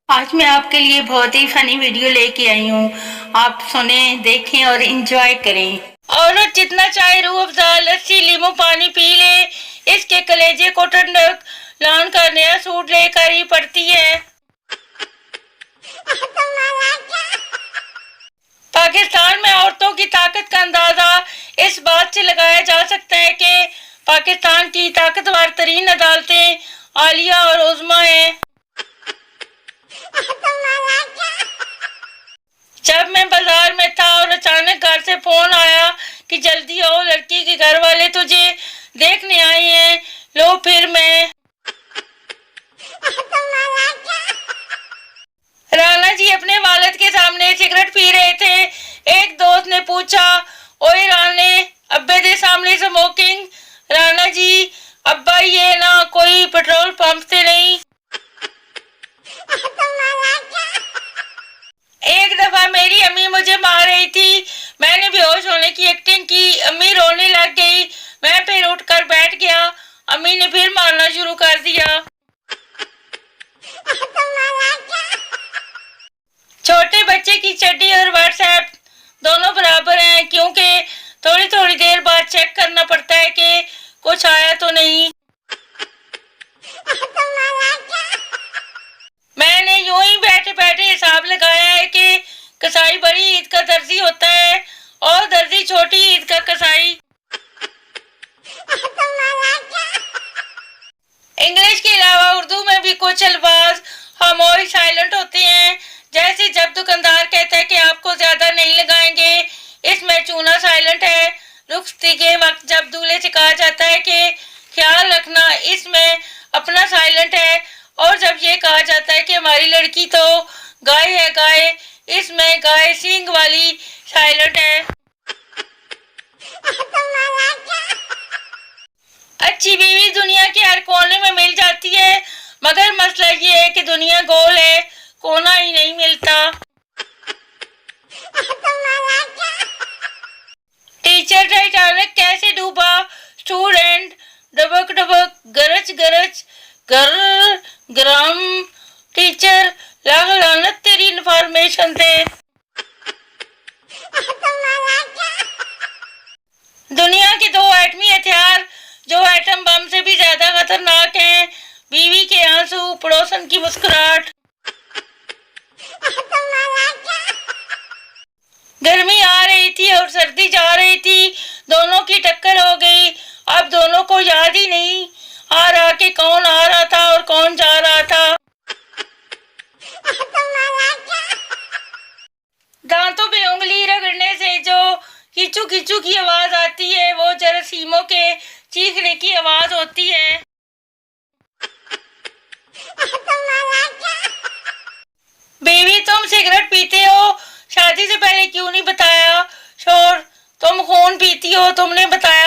आज मैं आपके लिए बहुत ही फनी वीडियो लेके आई हूँ। आप सुने, देखें और एंजॉय करें। औरत जितना चाहे रूह अफ़ज़ा, लस्सी, नींबू पानी पी ले, इसके कलेजे को ठंडक लाने का नया सूट लेकर ही पड़ती है। पाकिस्तान में औरतों की ताकत का अंदाजा इस बात से लगाया जा सकता है कि पाकिस्तान की ताकतवर तरीन अदालतें आलिया और उज़्मा हैं। जब मैं बाजार में था और अचानक घर से फोन आया कि जल्दी आओ, लड़की के घर वाले तुझे देखने आए हैं। लो फिर मैं राना जी अपने वालिद के सामने सिगरेट पी रहे थे। एक दोस्त ने पूछा, ओए राने, अब्बे दे सामने स्मोकिंग। राना जी, अब्बा ये ना कोई पेट्रोल पंप से नहीं। एक दफा मेरी अम्मी मुझे मार रही थी। मैंने बेहोश होने की एक्टिंग की। अम्मी रोने लग गई। मैं फिर उठकर बैठ गया। अम्मी ने फिर मारना शुरू कर दिया। छोटे बच्चे की चड्डी और व्हाट्सएप दोनों बराबर हैं, क्योंकि थोड़ी थोड़ी देर बाद चेक करना पड़ता है कि कुछ आया तो नहीं। मैंने यूं ही बैठे बैठे हिसाब लगाया है कि कसाई बड़ी ईद का दर्जी होता है और दर्जी छोटी ईद का कसाई। इंग्लिश के अलावा उर्दू में भी कुछ अल्फाज खामोश साइलेंट होते हैं। जैसे जब दुकानदार कहता है कि आपको ज्यादा नहीं लगाएंगे, इसमें चूना साइलेंट है। रुखसती के वक्त जब दूल्हे से कहा जाता है कि ख्याल रखना, इसमें अपना साइलेंट है। और जब ये कहा जाता है कि हमारी लड़की तो गाय है गाय, इसमें गाय सींग वाली साइलेंट है। अच्छी बीवी दुनिया के हर कोने में मिल जाती है, मगर मसला ये है कि दुनिया गोल है, कोना ही नहीं मिलता। टीचर टाइटैनिक कैसे डूबा? स्टूडेंट डबक डबक गरज गरज गर ग्राम। टीचर लाख लानत तेरी इन्फॉर्मेशन से। दुनिया के दो एटमी हथियार जो एटम बम से भी ज्यादा खतरनाक हैं, बीवी के आंसू, पड़ोसन की मुस्कुराहट। गर्मी आ रही थी और सर्दी जा रही थी, दोनों की टक्कर हो गई। अब दोनों को याद ही नहीं आ रहा कि कौन आ रहा था और कौन जा रहा था। दांतों पे उंगली रगड़ने से जो खींचू खींचू की आवाज आती है, वो जरासीमों के चीखने की आवाज होती है। बीवी, तुम सिगरेट पीते हो, शादी से पहले क्यों नहीं बताया? शोर, तुम खून पीती हो, तुमने बताया